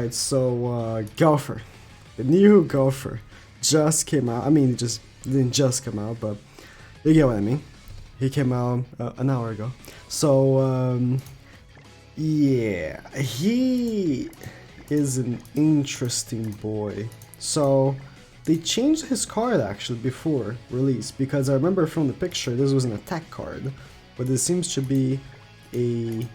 Alright, so GOWTHER, the new GOWTHER just came out. I mean, it didn't just come out, but you get what I mean. He came out an hour ago. So yeah, he is an interesting boy. So they changed his card actually before release, because I remember from the picture this was an attack card, but this seems to be a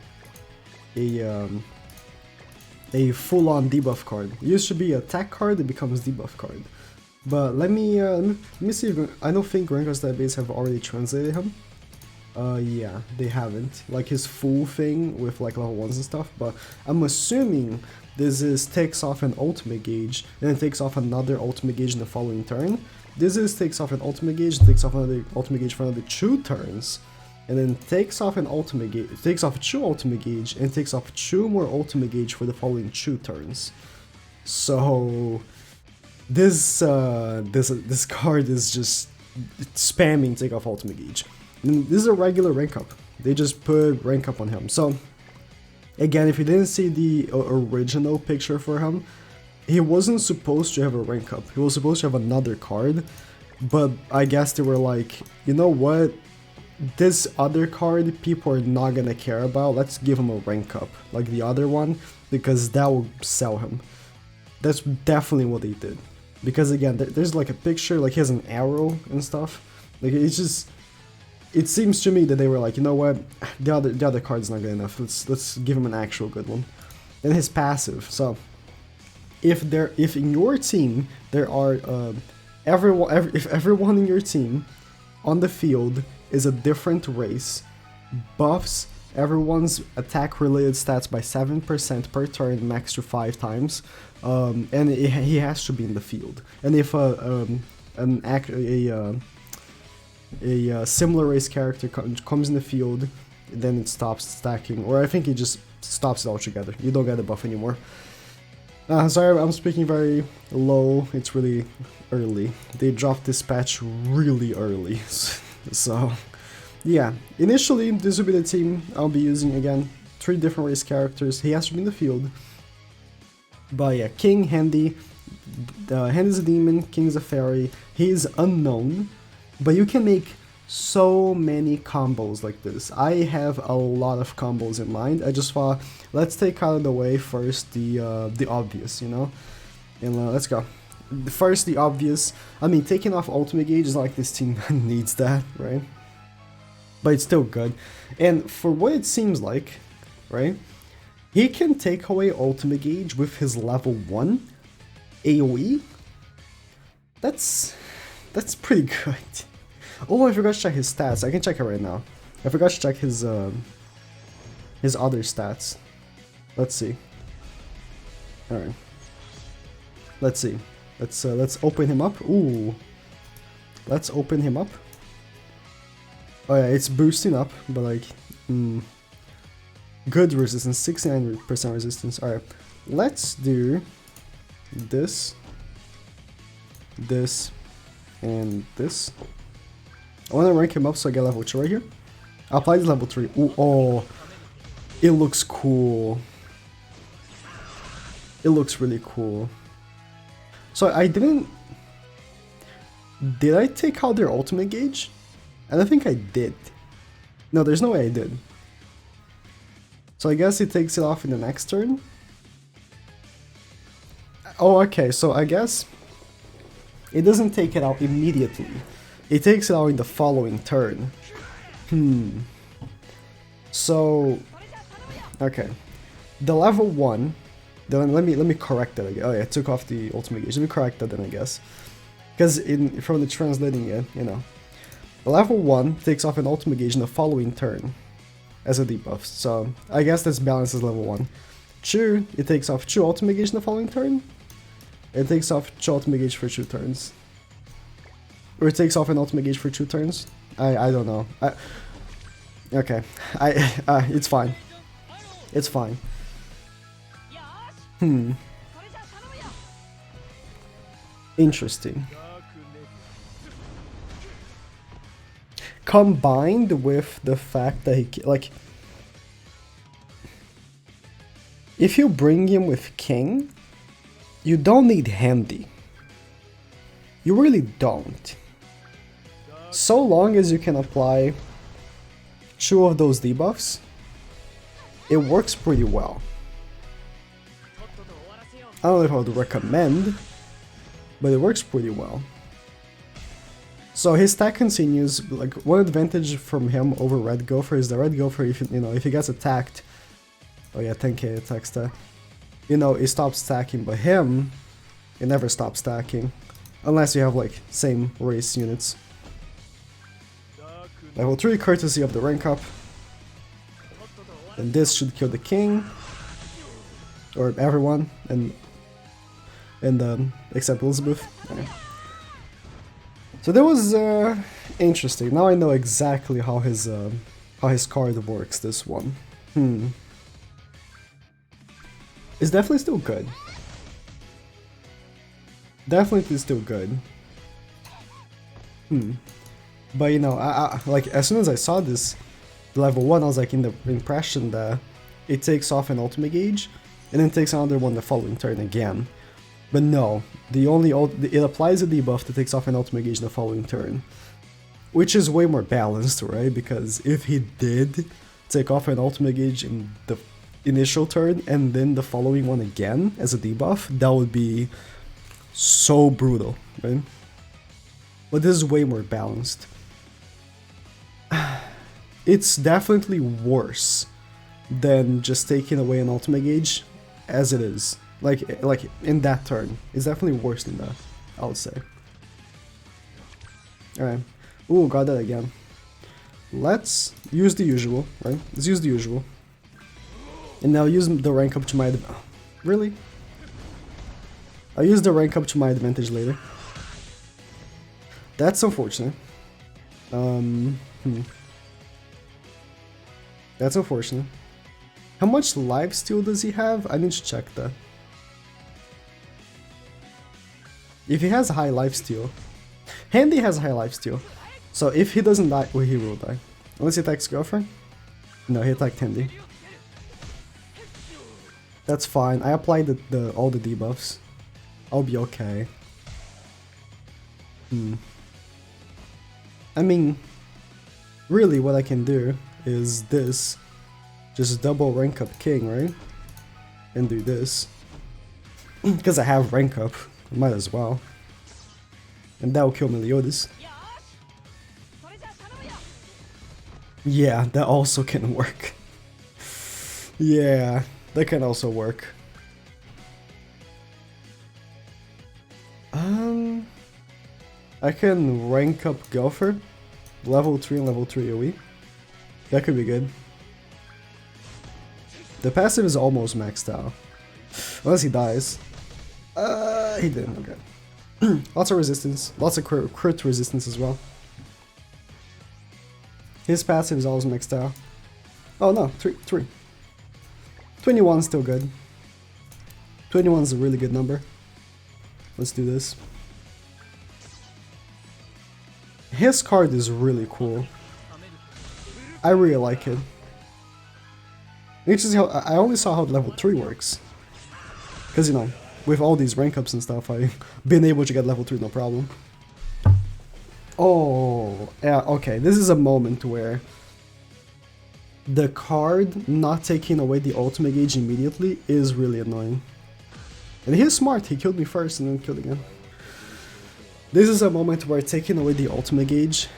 full-on debuff card. It used to be attack card, it becomes debuff card. But let me see if I don't think Renkar's database have already translated him. Yeah, they haven't. Like his full thing with like level 1s and stuff, but I'm assuming this is takes off an ultimate gauge, and then takes off another ultimate gauge in the following turn. This is takes off an ultimate gauge, takes off another ultimate gauge for another 2 turns. And then takes off an ultimate gauge, takes off 2 ultimate gauge, and takes off 2 more ultimate gauge for the following 2 turns. So this card is just spamming take off ultimate gauge. And this is a regular rank up. They just put rank up on him. So again, if you didn't see the original picture for him, he wasn't supposed to have a rank up. He was supposed to have another card, but I guess they were like, you know what? This other card people are not gonna care about, let's give him a rank up like the other one, because that will sell him. That's definitely what they did, because again there's like a picture, like he has an arrow and stuff, like it's just, it seems to me that they were like, you know what, the other card's not good enough, let's give him an actual good one. And his passive, so if in your team there are if everyone in your team on the field is a different race, buffs everyone's attack related stats by 7% per turn, max to 5 times, and he has to be in the field. And if a similar race character comes in the field, then it stops stacking, or I think it just stops it altogether. You don't get a buff anymore. Sorry, I'm speaking very low, it's really early. They dropped this patch really early. So, yeah, initially this will be the team I'll be using. Again, 3 different race characters, he has to be in the field. But yeah, King, Handy, Handy's a demon, King's a fairy, he's unknown, but you can make so many combos like this. I have a lot of combos in mind. I just thought, let's take out of the way first the obvious, you know? And let's go. First, the obvious. I mean, taking off ultimate gauge is not like this team needs that, right? But it's still good. And for what it seems like, right? He can take away ultimate gauge with his level 1 AoE. That's pretty good. Oh, I forgot to check his stats. I can check it right now. I forgot to check his other stats. Let's see. All right. Let's see. Let's open him up. Ooh. Let's open him up. Oh yeah, it's boosting up, but like, good resistance, 69% resistance. All right, let's do this, and this. I want to rank him up so I get level 2 right here. I'll apply this level 3. Ooh, oh, it looks cool. It looks really cool. So did I take out their ultimate gauge? I don't think I did. No, there's no way I did. So I guess he takes it off in the next turn. Oh, okay, so I guess it doesn't take it out immediately. It takes it out in the following turn. So, okay. The level 1, then let me correct that again. Oh yeah, I took off the ultimate gauge. Let me correct that then, I guess. Because from the translating it, you know. The level 1 takes off an ultimate gauge in the following turn as a debuff. So I guess this balances level 1. 2, it takes off 2 ultimate gauge in the following turn. It takes off 2 ultimate gauge for 2 turns. Or it takes off an ultimate gauge for 2 turns. I don't know. Okay. It's fine. It's fine. Interesting. Combined with the fact that he, if you bring him with King, You don't need handy. You really don't. So long as you can apply 2 of those debuffs, it works pretty well. I don't know if I would recommend, but it works pretty well. So his stack continues. Like, one advantage from him over Red Gopher is the Red Gopher, if if he gets attacked, oh yeah, 10k attack stack, it stops stacking, but him, it never stops stacking. Unless you have like same race units. Level 3 courtesy of the rank up. And this should kill the king. Or everyone, and except Elizabeth. Okay. So that was interesting. Now I know exactly how his card works, this one. It's definitely still good. Definitely still good. But I like, as soon as I saw this level 1, I was like in the impression that it takes off an ultimate gauge and then takes another one the following turn again. But no, it applies a debuff that takes off an ultimate gauge the following turn, which is way more balanced, right? Because if he did take off an ultimate gauge in the initial turn and then the following one again as a debuff, that would be so brutal, right? But this is way more balanced. It's definitely worse than just taking away an ultimate gauge as it is. Like in that turn. It's definitely worse than that, I would say. Alright. Ooh, got that again. Let's use the usual, right? Let's use the usual. And now use the rank up to my... Really? I'll use the rank up to my advantage later. That's unfortunate. That's unfortunate. How much lifesteal does he have? I need to check that. If he has high lifesteal... Handy has high lifesteal. So if he doesn't die... Well, he will die. Unless he attacks Girlfriend? No, he attacked Handy. That's fine. I applied all the debuffs. I'll be okay. I mean, really what I can do is this. Just double rank up King, right? And do this. Because I have rank up. Might as well. And that will kill Meliodas. Yeah, that also can work. Yeah, that can also work. I can rank up GOWTHER, level 3 and level 3 AoE. That could be good. The passive is almost maxed out. Unless he dies. He didn't, okay. Lots of resistance, lots of crit resistance as well. His passive is always maxed out. Oh no, 3. 21 is still good. 21 is a really good number. Let's do this. His card is really cool. I really like it. Interesting how I only saw how level 3 works. Because, with all these rank ups and stuff, I've been able to get level 3 no problem. Oh, yeah, okay. This is a moment where the card not taking away the ultimate gauge immediately is really annoying. And he's smart, he killed me first and then killed again. This is a moment where taking away the ultimate gauge,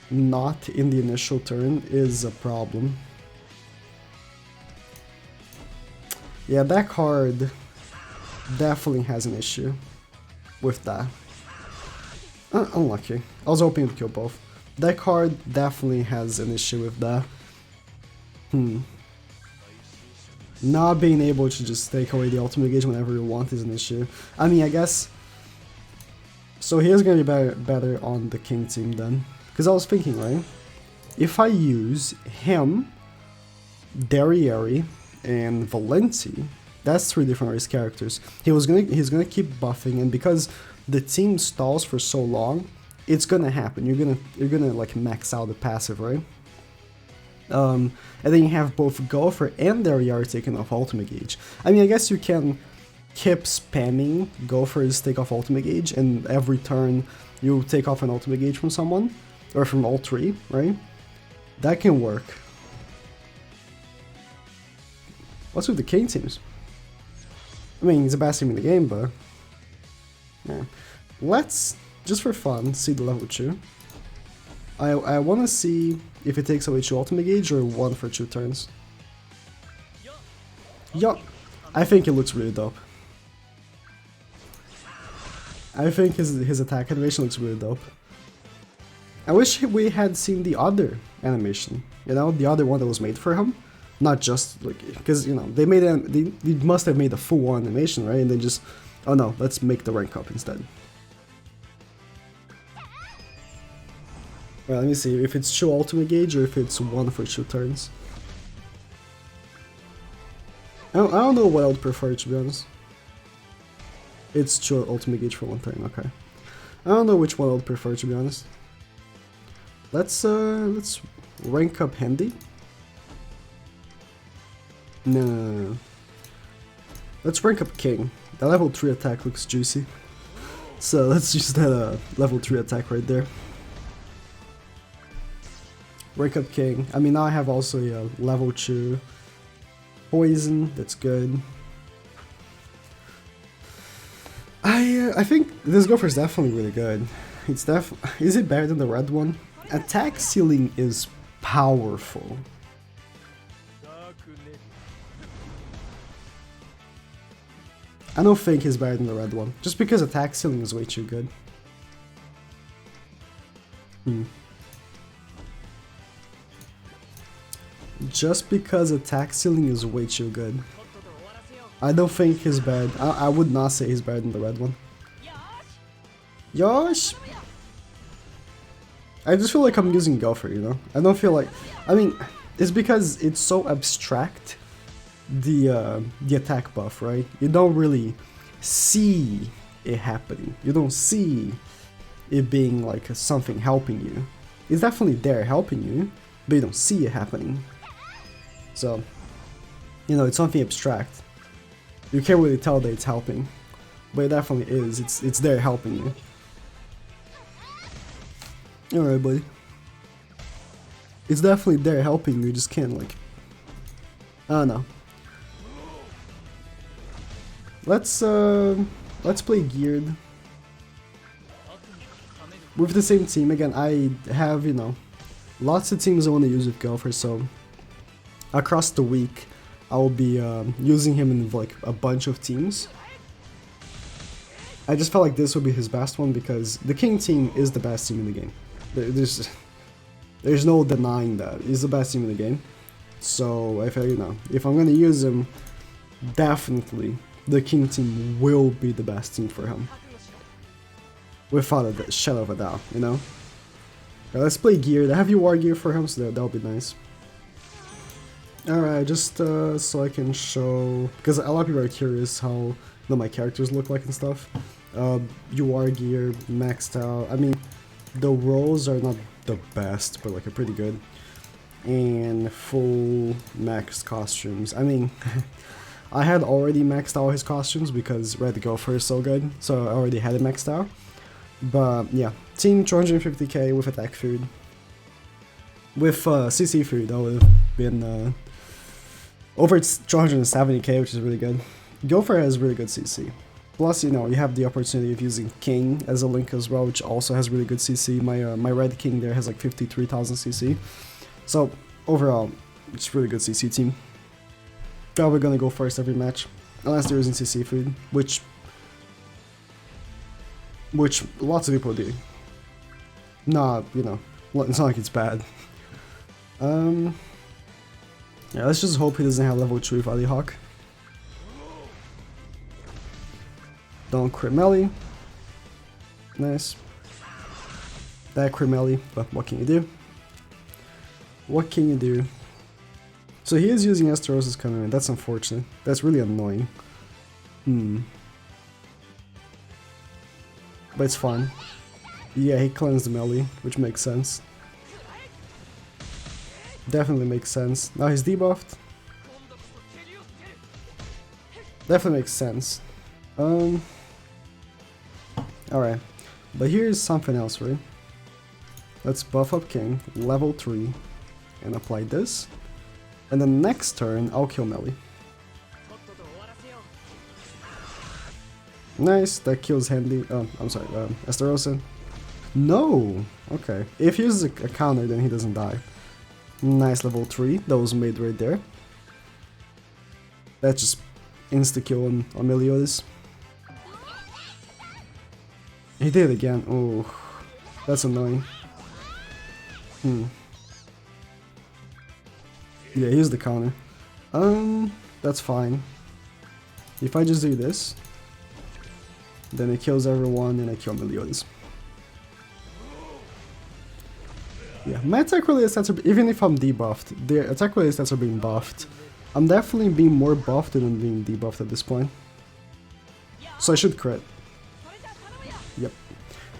not in the initial turn, is a problem. Yeah, that card definitely has an issue with that. Unlucky. I was hoping to kill both. That card definitely has an issue with that. Not being able to just take away the ultimate gauge whenever you want is an issue. I mean, I guess... So here's gonna be better on the King team then. Because I was thinking, right? If I use him, Derriere, and Valenti, that's 3 different race characters. He's gonna keep buffing, and because the team stalls for so long, it's gonna happen. You're gonna like max out the passive, right? And then you have both GOWTHER and Derriere taking off ultimate gauge. I mean, I guess you can keep spamming GOWTHER's take off ultimate gauge, and every turn you take off an ultimate gauge from someone, or from all three, right? That can work. What's with the King teams? I mean, he's the best team in the game, but... yeah. Let's, just for fun, see the level 2. I want to see if it takes away 2 ultimate gauge or 1 for 2 turns. Yup. I think it looks really dope. I think his attack animation looks really dope. I wish we had seen the other animation, you know, the other one that was made for him. Not just, like, because, you know, they must have made a full animation, right? And then just, oh no, let's make the rank up instead. Well, let me see if it's 2 ultimate gauge or if it's 1 for 2 turns. I don't know what I would prefer, to be honest. It's 2 ultimate gauge for 1 turn, okay. I don't know which one I would prefer, to be honest. Let's rank up Handy. No. Let's rank up King. That level 3 attack looks juicy. So let's use that level 3 attack right there. Rank up King. I mean, now I have also a level 2 poison. That's good. I think this GOWTHER is definitely really good. It's is it better than the red one? Attack ceiling is powerful. I don't think he's better than the red one, just because attack ceiling is way too good. Just because attack ceiling is way too good. I don't think he's bad. I would not say he's better than the red one. Yosh! I just feel like I'm using GOWTHER, you know? I don't feel like... I mean, it's because it's so abstract, the attack buff, right? You don't really see it happening. You don't see it being like something helping you. It's definitely there helping you, but you don't see it happening. So, you know, it's something abstract. You can't really tell that it's helping, but it definitely is. It's there helping you. Alright, buddy. It's definitely there helping you, just can't, like... I don't know. Let's play geared. With the same team, again, I have, you know, lots of teams I want to use with GOWTHER, so... across the week, I will be using him in, like, a bunch of teams. I just felt like this would be his best one, because the King team is the best team in the game. There's no denying that. He's the best team in the game. So if I'm gonna use him, definitely the King team will be the best team for him. Without a shadow of a doubt, you know? Okay, let's play geared. I have you war gear for him, so that'll be nice. Alright, just so I can show, because a lot of people are curious how, you know, my characters look like and stuff. UR gear, maxed out. I mean, the rolls are not the best, but like, are pretty good. And full maxed costumes. I mean, I had already maxed out his costumes because Red GOWTHER is so good, so I already had it maxed out. But yeah, team 250k with attack food. With CC food, that would have been over 270k, which is really good. GOWTHER has really good CC. Plus, you know, you have the opportunity of using King as a link as well, which also has really good CC. My Red King there has like 53,000 CC. So, overall, it's a really good CC team. Probably gonna go first every match, unless there isn't CC food, which lots of people do. Nah, you know, it's not like it's bad. Yeah, let's just hope he doesn't have level 3 Valley Hawk. Don't crit melee. Nice. That crit melee, but what can you do? What can you do? So he is using Esterosa's coming. That's unfortunate. That's really annoying. But it's fine. Yeah, he cleansed the melee, which makes sense. Definitely makes sense. Now he's debuffed. Definitely makes sense. Alright. But here's something else, right? Let's buff up King, level 3, and apply this. And then next turn, I'll kill Melee. Nice, that kills Handy. Oh, I'm sorry, Estarossa. No! Okay. If he uses a counter, then he doesn't die. Nice level 3, that was made right there. That's just insta-kill on Meliodas. He did it again. Oh, that's annoying. Yeah, here's the counter. That's fine. If I just do this, then it kills everyone and I kill Meliodas. Yeah, my attack related stats are, even if I'm debuffed, the attack related stats are being buffed. I'm definitely being more buffed than being debuffed at this point. So I should crit. Yep.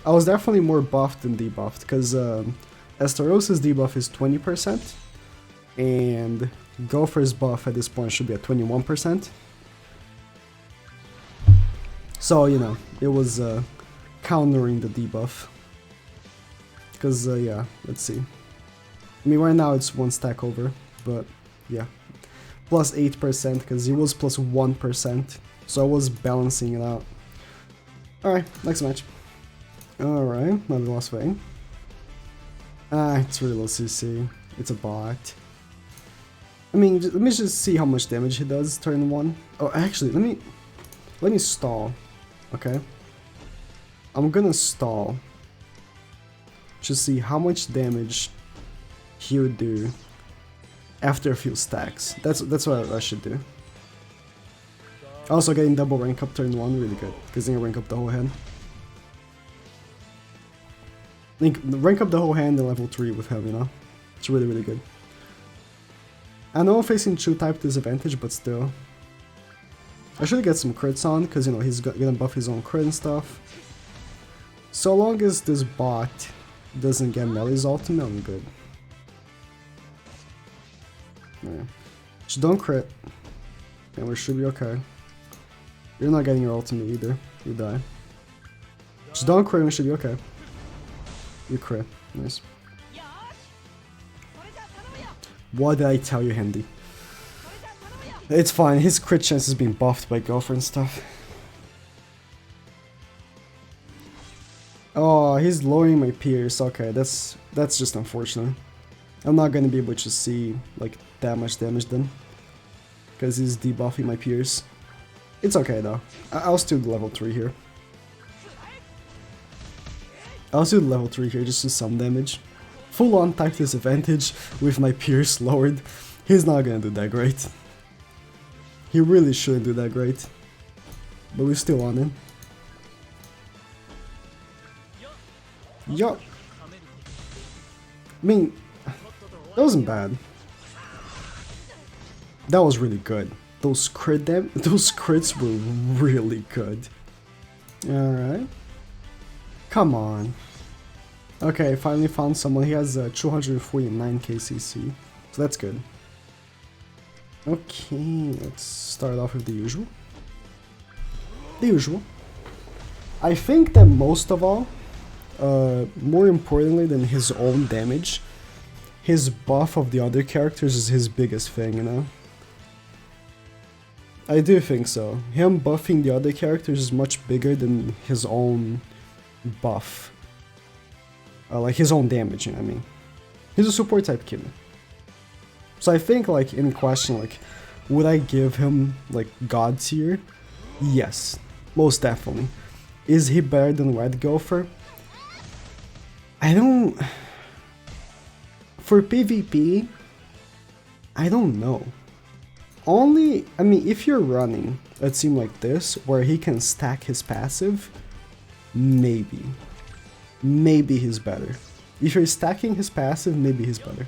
I was definitely more buffed than debuffed, because Estarossa's debuff is 20%, and GOWTHER's buff at this point should be at 21%. So, you know, it was countering the debuff. Because, yeah, let's see. I mean, right now it's one stack over, but yeah. Plus 8%, because he was plus 1%, so I was balancing it out. Alright, next match. Alright, another lost vein. Ah, it's really low CC. It's a bot. I mean, let me just see how much damage he does turn 1. Oh, actually, let me stall. Okay? I'm gonna stall. Just see how much damage he would do after a few stacks. That's what I should do. Also getting double rank up turn 1, really good, because then you rank up the whole hand. Rank up the whole hand in level 3 with him, you know? It's really, really good. I know I'm facing 2-type disadvantage, but still. I should get some crits on, because, you know, he's gonna buff his own crit and stuff. So long as this bot doesn't get Melee's ultimate, I'm good. Yeah. Just don't crit, and we should be okay. You're not getting your ultimate either, you die. Just don't crit and we should be okay. You crit, nice. What did I tell you, Handy? It's fine, his crit chance is being buffed by GOWTHER and stuff. Oh, he's lowering my pierce. Okay, that's just unfortunate. I'm not gonna be able to see like that much damage then, because he's debuffing my pierce. It's okay though. I'll still do level 3 here. I'll still do level 3 here just to some damage. Full on type disadvantage with my pierce lowered. He's not gonna do that great. He really shouldn't do that great. But we're still on him. Yo. I mean, that wasn't bad. That was really good. Those crits were really good. Alright. Come on. Okay, finally found someone. He has 249 KCC. So that's good. Okay, let's start off with the usual. The usual. I think that most of all, more importantly than his own damage, his buff of the other characters is his biggest thing, you know? I do think so. Him buffing the other characters is much bigger than his own buff. Like his own damage, you know what I mean? He's a support type kid. So I think, like, in question, like, would I give him, like, God tier? Yes, most definitely. Is he better than Red GOWTHER? I don't... For PvP, I don't know. Only, I mean, if you're running a team like this, where he can stack his passive, maybe. Maybe he's better. If you're stacking his passive, maybe he's better.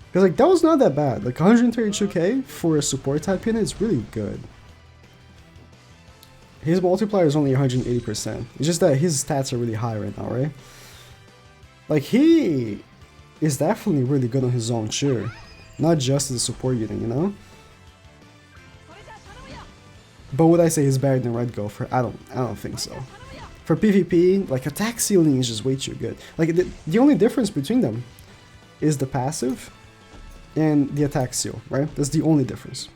Because, like, that was not that bad. Like, 132k for a support type unit is really good. His multiplier is only 180%. It's just that his stats are really high right now, right? Like, he is definitely really good on his own, sure. Not just as a support unit, you know? But would I say he's better than Red Gopher? I don't think so. For PvP, like attack ceiling is just way too good. Like the only difference between them is the passive and the attack seal, right? That's the only difference.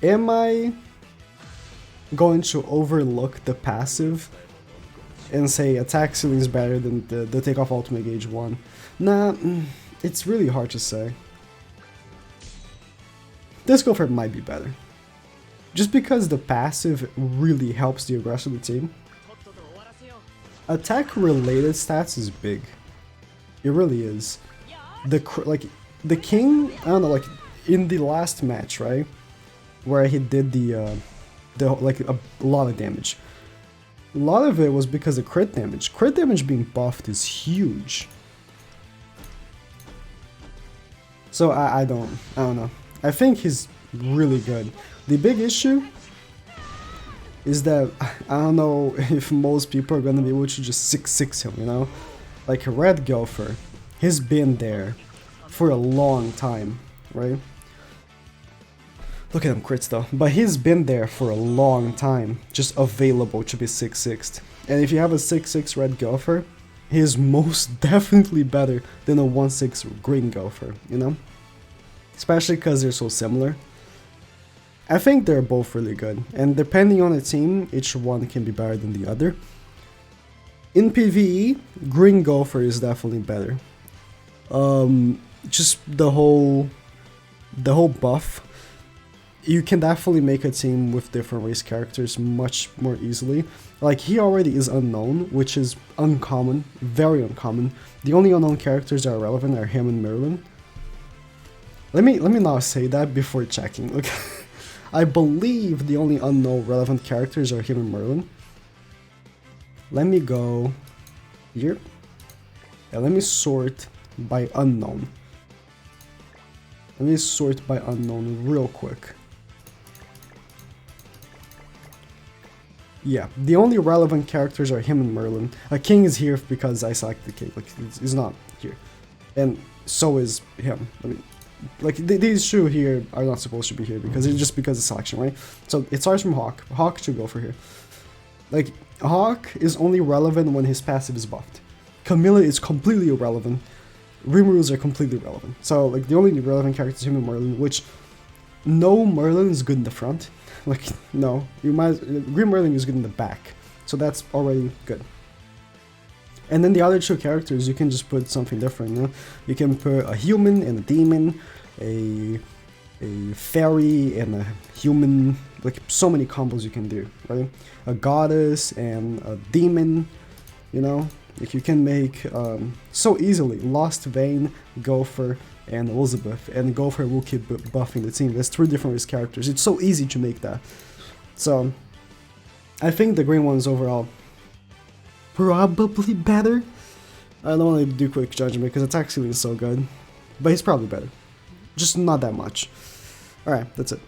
Am I going to overlook the passive and say attack ceiling is better than the takeoff ultimate gauge 1? Nah, it's really hard to say. This Gopher might be better. Just because the passive really helps the aggressive team. Attack related stats is big. It really is. The king, I don't know, like in the last match, right? Where he did the like a lot of damage. A lot of it was because of crit damage. Crit damage being buffed is huge. So I don't know. I think he's really good. The big issue is that I don't know if most people are gonna be able to just 6-6 him, you know? Like Red Gopher, he's been there for a long time, right? Look at him crits though, but he's been there for a long time, just available to be 6-6'd. And if you have a 6-6 Red Gopher, he is most definitely better than a 1-6 Green Gopher, you know? Especially because they're so similar. I think they're both really good, and depending on the team, each one can be better than the other. In PvE, Green Gopher is definitely better. Just the whole buff. You can definitely make a team with different race characters much more easily. Like, he already is unknown, which is uncommon, very uncommon. The only unknown characters that are relevant are him and Merlin. Let me now say that before checking. Okay. I believe the only unknown relevant characters are him and Merlin. Let me go here. And let me sort by unknown. Let me sort by unknown real quick. Yeah, the only relevant characters are him and Merlin. King is here because I selected King, like, he's not here. And so is him. I mean, like, these two here are not supposed to be here because it's just because of selection, right? So it starts from Hawk. Hawk should go for here. Like, Hawk is only relevant when his passive is buffed. Camilla is completely irrelevant. Rimrules are completely irrelevant. So, like, the only relevant character is him and Merlin, which no Merlin is good in the front. Like, no, Green Merlin is good in the back, so that's already good. And then the other two characters, you can just put something different, you know? You can put a human and a demon, a fairy and a human, like, so many combos you can do, right? A goddess and a demon, you know? Like, you can make, so easily, Lost Vein, Gopher, and Elizabeth, and Gopher will keep buffing the team. There's 3 different race characters. It's so easy to make that. So, I think the green one is overall probably better. I don't want to do quick judgment because attack ceiling is so good, but he's probably better. Just not that much. Alright, that's it.